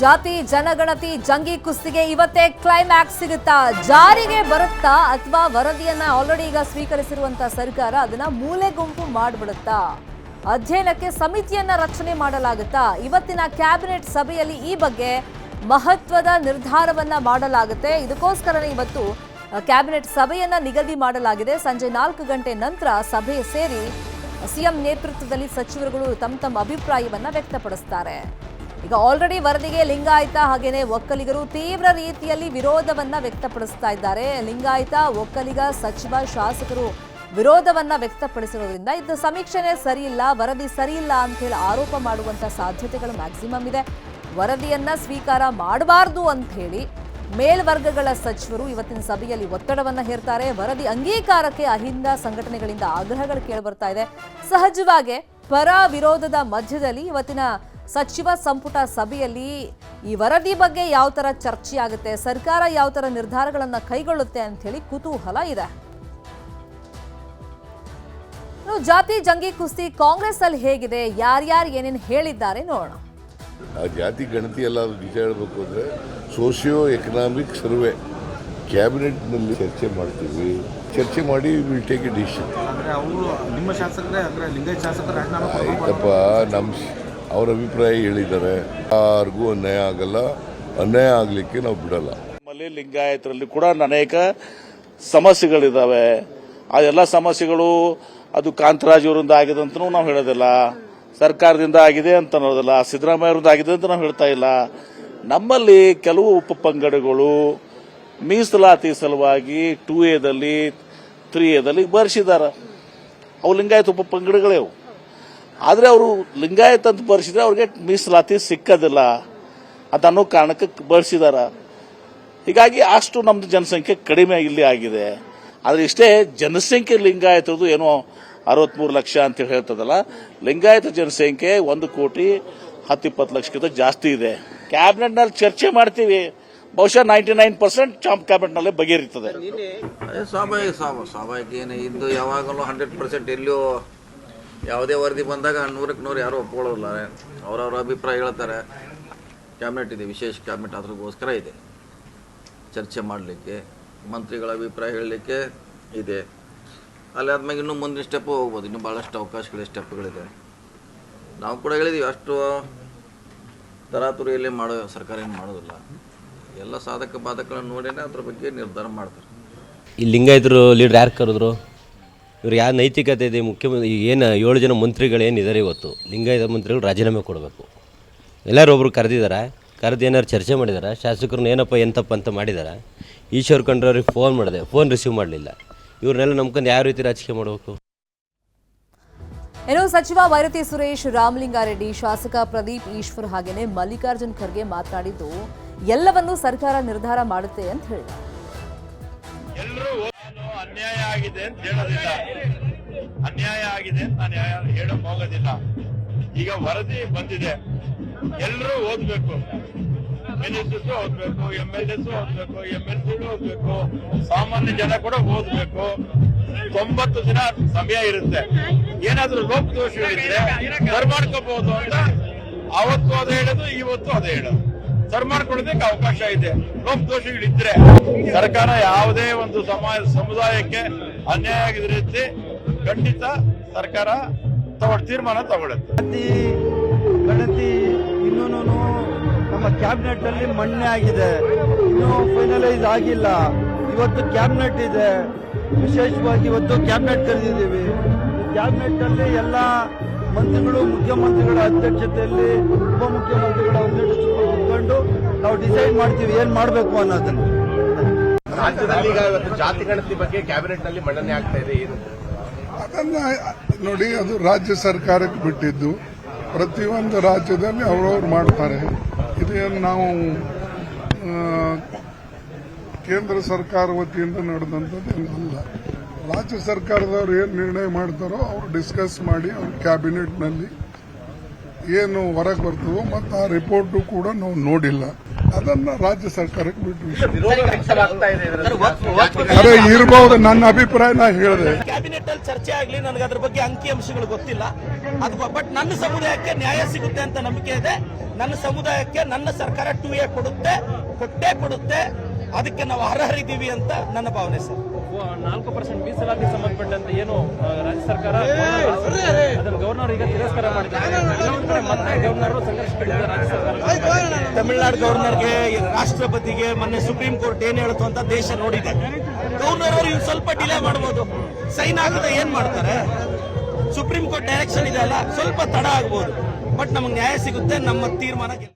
ಜಾತಿ ಜನಗಣತಿ ಜಂಗಿ ಕುಸ್ತಿಗೆ ಇವತ್ತೇ ಕ್ಲೈಮ್ಯಾಕ್ಸ್ ಸಿಗುತ್ತಾ? ಜಾರಿಗೆ ಬರುತ್ತಾ ಅಥವಾ ವರದಿಯನ್ನ ಆಲ್ರೆಡಿ ಈಗ ಸ್ವೀಕರಿಸಿರುವಂತ ಸರ್ಕಾರ ಅದನ್ನ ಮೂಲೆ ಗುಂಪು ಮಾಡಿಬಿಡುತ್ತಾ? ಅಧ್ಯಯನಕ್ಕೆ ಸಮಿತಿಯನ್ನ ರಚನೆ ಮಾಡಲಾಗುತ್ತಾ? ಇವತ್ತಿನ ಕ್ಯಾಬಿನೆಟ್ ಸಭೆಯಲ್ಲಿ ಈ ಬಗ್ಗೆ ಮಹತ್ವದ ನಿರ್ಧಾರವನ್ನ ಮಾಡಲಾಗುತ್ತೆ. ಇದಕ್ಕೋಸ್ಕರನೇ ಇವತ್ತು ಕ್ಯಾಬಿನೆಟ್ ಸಭೆಯನ್ನ ನಿಗದಿ ಮಾಡಲಾಗಿದೆ. ಸಂಜೆ 4 ಗಂಟೆ ನಂತರ ಸಭೆ ಸೇರಿ ಸಿಎಂ ನೇತೃತ್ವದಲ್ಲಿ ಸಚಿವರುಗಳು ತಮ್ಮ ಅಭಿಪ್ರಾಯವನ್ನ ವ್ಯಕ್ತಪಡಿಸುತ್ತಾರೆ. ಈಗ ಆಲ್ರೆಡಿ ವರದಿಗೆ ಲಿಂಗಾಯತ ಹಾಗೇನೆ ಒಕ್ಕಲಿಗರು ತೀವ್ರ ರೀತಿಯಲ್ಲಿ ವಿರೋಧವನ್ನ ವ್ಯಕ್ತಪಡಿಸ್ತಾ ಇದ್ದಾರೆ. ಲಿಂಗಾಯತ ಒಕ್ಕಲಿಗ ಸಚಿವ ಶಾಸಕರು ವಿರೋಧವನ್ನ ವ್ಯಕ್ತಪಡಿಸಿರೋದ್ರಿಂದ ಇದು ಸಮೀಕ್ಷೆನೇ ಸರಿಯಿಲ್ಲ, ವರದಿ ಸರಿಯಿಲ್ಲ ಅಂತ ಹೇಳಿ ಆರೋಪ ಮಾಡುವಂತ ಸಾಧ್ಯತೆಗಳು ಮ್ಯಾಕ್ಸಿಮಮ್ ಇದೆ. ವರದಿಯನ್ನ ಸ್ವೀಕಾರ ಮಾಡಬಾರದು ಅಂತ ಹೇಳಿ ಮೇಲ್ವರ್ಗಗಳ ಸಚಿವರು ಇವತ್ತಿನ ಸಭೆಯಲ್ಲಿ ಒತ್ತಡವನ್ನ ಹೇರ್ತಾರೆ. ವರದಿ ಅಂಗೀಕಾರಕ್ಕೆ ಅಹಿಂದ ಸಂಘಟನೆಗಳಿಂದ ಆಗ್ರಹಗಳು ಕೇಳಿಬರ್ತಾ ಇದೆ. ಸಹಜವಾಗಿ ಪರ ವಿರೋಧದ ಮಧ್ಯದಲ್ಲಿ ಇವತ್ತಿನ ಸಚಿವ ಸಂಪುಟ ಸಭೆಯಲ್ಲಿ ಈ ವರದಿ ಬಗ್ಗೆ ಯಾವ ತರ ಚರ್ಚೆ ಆಗುತ್ತೆ, ಸರ್ಕಾರ ಯಾವ ತರ ನಿರ್ಧಾರಗಳನ್ನ ಕೈಗೊಳ್ಳುತ್ತೆ ಅಂತ ಹೇಳಿ ಕುತೂಹಲ ಇದೆ. ಜಾತಿ ಜಂಗಿ ಕುಸ್ತಿ ಕಾಂಗ್ರೆಸ್ ಅಲ್ಲಿ ಹೇಗಿದೆ, ಯಾರ್ಯಾರು ಏನೇನು ಹೇಳಿದ್ದಾರೆ ನೋಡೋಣ. ಆ ಜಾತಿ ಗಣತಿ ಎಲ್ಲ ನಿಜ ಹೇಳಬೇಕು ಅಂದರೆ ಸೋಷಿಯೋ ಎಕನಾಮಿಕ್ ಸರ್ವೆ ಕ್ಯಾಬಿನೆಟ್ನಲ್ಲಿ ಚರ್ಚೆ ಮಾಡ್ತೀವಿ. ಚರ್ಚೆ ಮಾಡಿ ವಿಲ್ ಟೇಕ್ ಎ ಡಿಸಿಷನ್. ನಿಮ್ಮ ಶಾಸಕರೇ ಅಂದರೆ ಲಿಂಗಾಯತ ಶಾಸಕರು ಆಯ್ತಪ್ಪ, ಅವ್ರ ಅಭಿಪ್ರಾಯ ಹೇಳಿದ್ದಾರೆ. ಯಾರಿಗೂ ಅನ್ಯಾಯ ಆಗಲ್ಲ, ಅನ್ಯಾಯ ಆಗಲಿಕ್ಕೆ ನಾವು ಬಿಡಲ್ಲ. ನಮ್ಮಲ್ಲಿ ಲಿಂಗಾಯತರಲ್ಲಿ ಕೂಡ ಅನೇಕ ಸಮಸ್ಯೆಗಳಿದ್ದಾವೆ. ಆ ಎಲ್ಲ ಸಮಸ್ಯೆಗಳು ಅದು ಕಾಂತರಾಜ್ ಅವರಿಂದ ಆಗಿದೆ ಅಂತಲೂ ನಾವು ಹೇಳೋದಿಲ್ಲ, ಸರ್ಕಾರದಿಂದ ಆಗಿದೆ ಅಂತ ಅನ್ನೋದಿಲ್ಲ, ಸಿದ್ದರಾಮಯ್ಯ ಅವರಿಂದ ಆಗಿದೆ ಅಂತ ನಾವು ಹೇಳ್ತಾ ಇಲ್ಲ. ನಮ್ಮಲ್ಲಿ ಕೆಲವು ಉಪಪಂಗಡಗಳು ಮೀಸಲಾತಿ ಸಲುವಾಗಿ 2A, 3A ಬರೆಸಿದ್ದಾರೆ. ಅವು ಲಿಂಗಾಯತ ಉಪಪಂಗಡಗಳೇ ಅವು. ಆದರೆ ಅವರು ಲಿಂಗಾಯತ ಅಂತ ಬರೆಸಿದ್ರೆ ಅವ್ರಿಗೆ ಮೀಸಲಾತಿ ಸಿಕ್ಕದಿಲ್ಲ ಅಂತ ಅನ್ನೋ ಕಾರಣಕ್ಕೆ ಬಳಸಿದಾರ. ಹೀಗಾಗಿ ಅಷ್ಟು ನಮ್ದು ಜನಸಂಖ್ಯೆ ಕಡಿಮೆ ಇಲ್ಲಿ ಆಗಿದೆ. ಆದರೆ ಇಷ್ಟೇ ಜನಸಂಖ್ಯೆ ಲಿಂಗಾಯತದ್ದು ಏನೋ 63 ಲಕ್ಷ ಅಂತ ಹೇಳ್ತದಲ್ಲ, ಲಿಂಗಾಯತ ಜನಸಂಖ್ಯೆ 1,10,20 ಲಕ್ಷಕ್ಕಿಂತ ಜಾಸ್ತಿ ಇದೆ. ಕ್ಯಾಬಿನೆಟ್ನಲ್ಲಿ ಚರ್ಚೆ ಮಾಡ್ತೀವಿ, ಬಹುಶಃ 99% ಕ್ಯಾಬಿನೆಟ್ನಲ್ಲೇ ಬಗೆಹರಿತದೆ. ಸ್ವಾಭಾವಿಕ ಏನು ಇದ್ದು ಯಾವಾಗಲೂ 100% ಎಲ್ಲಿಯೂ ಯಾವುದೇ ವರದಿ ಬಂದಾಗ 100ಕ್ಕೆ 100 ಯಾರು ಒಪ್ಕೊಳ್ಳೋಲ್ಲ. ಅವರವರ ಅಭಿಪ್ರಾಯ ಹೇಳ್ತಾರೆ. ಕ್ಯಾಬಿನೆಟ್ ಇದೆ, ವಿಶೇಷ ಕ್ಯಾಬಿನೆಟ್ ಅದ್ರಗೋಸ್ಕರ ಇದೆ, ಚರ್ಚೆ ಮಾಡಲಿಕ್ಕೆ, ಮಂತ್ರಿಗಳ ಅಭಿಪ್ರಾಯ ಹೇಳಲಿಕ್ಕೆ ಇದೆ. ಅಲ್ಲಿ ಆದ್ಮೇಲೆ ಇನ್ನೂ ಮುಂದಿನ ಸ್ಟೆಪ್ಪು ಹೋಗ್ಬೋದು. ಇನ್ನೂ ಭಾಳಷ್ಟು ಅವಕಾಶಗಳ ಸ್ಟೆಪ್ಗಳಿದೆ. ನಾವು ಕೂಡ ಹೇಳಿದ್ದೀವಿ, ಅಷ್ಟು ತರಾತುರಿಯಲ್ಲಿ ಮಾಡೋ ಸರ್ಕಾರ ಏನು ಮಾಡೋದಿಲ್ಲ. ಎಲ್ಲ ಸಾಧಕ ಬಾಧಕಗಳನ್ನು ನೋಡಿನೇ ಅದ್ರ ಬಗ್ಗೆ ನಿರ್ಧಾರ ಮಾಡ್ತಾರೆ. ಈ ಲಿಂಗಾಯತರು ಲೀಡರ್ ಯಾರು ಕರೆದ್ರು? ಇವ್ರು ಯಾವ ನೈತಿಕತೆ ಇದೆ? ಮುಖ್ಯಮಂತ್ರಿ ಏನು 7 ಜನ ಮಂತ್ರಿಗಳೇನಿದ್ದಾರೆ ಇವತ್ತು, ಲಿಂಗಾಯತ ಮಂತ್ರಿಗಳು ರಾಜೀನಾಮೆ ಕೊಡಬೇಕು. ಎಲ್ಲರೂ ಒಬ್ರು ಕರೆದಿದ್ದಾರೆ, ಕರೆದು ಏನಾರು ಚರ್ಚೆ ಮಾಡಿದ್ದಾರೆ. ಶಾಸಕರನ್ನ ಏನಪ್ಪ ಎಂತಪ್ಪ ಅಂತ ಮಾಡಿದ್ದಾರೆ. ಈಶ್ವರ್ ಖಂಡ್ರವ್ರಿಗೆ ಫೋನ್ ಮಾಡಿದೆ, ಫೋನ್ ರಿಸೀವ್ ಮಾಡಲಿಲ್ಲ. ಇವ್ರನ್ನೆಲ್ಲ ನಂಬ್ಕೊಂಡು ಯಾವ ರೀತಿ ರಾಜಕೀಯ ಮಾಡಬೇಕು? ಇನ್ನು ಸಚಿವ ಬೈರತಿ ಸುರೇಶ್, ರಾಮಲಿಂಗಾರೆಡ್ಡಿ, ಶಾಸಕ ಪ್ರದೀಪ್ ಈಶ್ವರ್ ಹಾಗೇನೆ ಮಲ್ಲಿಕಾರ್ಜುನ್ ಖರ್ಗೆ ಮಾತನಾಡಿದ್ದು ಎಲ್ಲವನ್ನೂ ಸರ್ಕಾರ ನಿರ್ಧಾರ ಮಾಡುತ್ತೆ ಅಂತ ಹೇಳಿದ್ದಾರೆ. ಎಲ್ಲರೂ ಅನ್ಯಾಯ ಆಗಿದೆ ಅಂತ ಹೇಳೋದಿಲ್ಲ, ಅನ್ಯಾಯ ಆಗಿದೆ ಅಂತ ನಾನು ಹೇಳಕ್ ಹೋಗೋದಿಲ್ಲ. ಈಗ ವರದಿ ಬಂದಿದೆ, ಎಲ್ಲರೂ ಓದ್ಬೇಕು. ಮಿನಿಸ್ಟರ್ಸ್ ಓದ್ಬೇಕು, MLAs ಓದ್ಬೇಕು, MLC ಓದ್ಬೇಕು, ಸಾಮಾನ್ಯ ಜನ ಕೂಡ ಓದ್ಬೇಕು. 90 ದಿನ ಸಮಯ ಇರುತ್ತೆ. ಏನಾದ್ರೂ ಲೋಪದೋಷಗಳಿದ್ರೆ ಸರ್ ಮಾಡ್ಕೋಬಹುದು ಅಂತ ಅವತ್ತು ಅದೇ ಹೇಳೋದು, ಇವತ್ತು ಅದೇ ಹೇಳೋದು. ಸರ್ ಮಾಡ್ಕೊಳ್ಳೋದಕ್ಕೆ ಅವಕಾಶ ಇದೆ. ಲೋಪದೋಷಗಳಿದ್ರೆ ಸರ್ಕಾರ ಯಾವುದೇ ಒಂದು ಸಮುದಾಯಕ್ಕೆ ಅನ್ಯಾಯ ಆಗಿದ ರೀತಿ ಖಂಡಿತ ಸರ್ಕಾರ ತೀರ್ಮಾನ ತಗೊಳುತ್ತೆ. ಗಣತಿ ಇನ್ನೂ ನಮ್ಮ ಕ್ಯಾಬಿನೆಟ್ ಅಲ್ಲಿ ಮಣ್ಣೆ ಆಗಿದೆ, ಇನ್ನೂ ಫೈನಲೈಸ್ ಆಗಿಲ್ಲ. ಇವತ್ತು ಕ್ಯಾಬಿನೆಟ್ ಇದೆ, ವಿಶೇಷವಾಗಿ ಇವತ್ತು ಕ್ಯಾಬಿನೆಟ್ ಕರೆದಿದ್ದೀವಿ. ಕ್ಯಾಬಿನೆಟ್ ಅಲ್ಲಿ ಎಲ್ಲ ಮಂತ್ರಿಗಳು, ಮುಖ್ಯಮಂತ್ರಿಗಳ ಅಧ್ಯಕ್ಷತೆಯಲ್ಲಿ ಉಪಮುಖ್ಯಮಂತ್ರಿಗಳ ಅಧ್ಯಕ್ಷತೆ ಕುತ್ಕೊಂಡು ನಾವು ಡಿಸೈಡ್ ಮಾಡ್ತೀವಿ ಏನ್ ಮಾಡಬೇಕು ಅನ್ನೋದನ್ನ. ರಾಜ್ಯದಲ್ಲಿ ಈಗ ಇವತ್ತು ಜಾತಿ ಗಣತಿ ಬಗ್ಗೆ ಕ್ಯಾಬಿನೆಟ್ ನಲ್ಲಿ ಮಂಡನೆ ಆಗ್ತಾ ಇದೆ, ಏನು ಅದನ್ನ ನೋಡಿ, ಅದು ರಾಜ್ಯ ಸರ್ಕಾರಕ್ಕೆ ಬಿಟ್ಟಿದ್ದು. ಪ್ರತಿಯೊಂದು ರಾಜ್ಯದಲ್ಲಿ ಅವರವ್ರು ಮಾಡ್ತಾರೆ. ಇದೇನು ನಾವು ಕೇಂದ್ರ ಸರ್ಕಾರ ವತಿಯಿಂದ ನಡೆದಂಥದ್ದು ಏನಲ್ಲ. ರಾಜ್ಯ ಸರ್ಕಾರದವ್ರು ಏನು ನಿರ್ಣಯ ಮಾಡ್ತಾರೋ ಅವ್ರು ಡಿಸ್ಕಸ್ ಮಾಡಿ ಅವ್ರ ಕ್ಯಾಬಿನೆಟ್ನಲ್ಲಿ ಏನು ಹೊರಗೆ ಬರ್ತದೋ ಮತ್ತು ಆ ರಿಪೋರ್ಟು ಕೂಡ ನಾವು ನೋಡಿಲ್ಲ. ಅದನ್ನ ರಾಜ್ಯ ಸರ್ಕಾರಕ್ಕೆ ಬಿಟ್ಟು ವಿಷಯ. ವಿರೋಧ ವ್ಯಕ್ತವಾಗ್ತಾ ಇದೆ ಇದರಲ್ಲಿ. ಅದೇ ಇರಬಹುದು, ನನ್ನ ಅಭಿಪ್ರಾಯ ನಾ ಹೇಳಿದೆ. ಕ್ಯಾಬಿನೆಟ್ ಅಲ್ಲಿ ಚರ್ಚೆ ಆಗ್ಲಿ, ನನಗೆ ಅದ್ರ ಬಗ್ಗೆ ಅಂಕಿಅಂಶಗಳು ಗೊತ್ತಿಲ್ಲ. ಅದು ಬಟ್ ನನ್ನ ಸಮುದಾಯಕ್ಕೆ ನ್ಯಾಯ ಸಿಗುತ್ತೆ ಅಂತ ನಂಬಿಕೆ ಇದೆ. ನನ್ನ ಸಮುದಾಯಕ್ಕೆ ನನ್ನ ಸರ್ಕಾರ 2A ಕೊಡುತ್ತೆ. ಅದಕ್ಕೆ ನಾವು ಅರ್ಹರಿದ್ದೀವಿ ಅಂತ ನನ್ನ ಭಾವನೆ ಸರ್. 4% ಮೀಸಲಾತಿ ಸಂಬಂಧಪಟ್ಟಂತೆ ಏನು ರಾಜ್ಯ ಸರ್ಕಾರ ಅದನ್ನು ಗವರ್ನರ್ ಈಗ ತಿರಸ್ಕಾರ ಮಾಡಿದ್ದಾರೆ. ಮತ್ತೆ ಗವರ್ನರ್ ಸಂಘರ್ಷ ರಾಜ್ಯ ಸರ್ಕಾರ. ತಮಿಳುನಾಡು ಗವರ್ನರ್ಗೆ, ರಾಷ್ಟ್ರಪತಿಗೆ ಮೊನ್ನೆ ಸುಪ್ರೀಂ ಕೋರ್ಟ್ ಏನ್ ಹೇಳ್ತು ಅಂತ ದೇಶ ನೋಡಿದೆ. ಗವರ್ನರ್ ಅವರು ಇನ್ನು ಸ್ವಲ್ಪ ಡಿಲೇ ಮಾಡಬಹುದು, ಸೈನ್ ಆಗದೆ ಏನ್ ಮಾಡ್ತಾರೆ. ಸುಪ್ರೀಂ ಕೋರ್ಟ್ ಡೈರೆಕ್ಷನ್ ಇದೆ ಅಲ್ಲ, ಸ್ವಲ್ಪ ತಡ ಆಗ್ಬೋದು. ಬಟ್ ನಮಗೆ ನ್ಯಾಯ ಸಿಗುತ್ತೆ, ನಮ್ಮ ತೀರ್ಮಾನ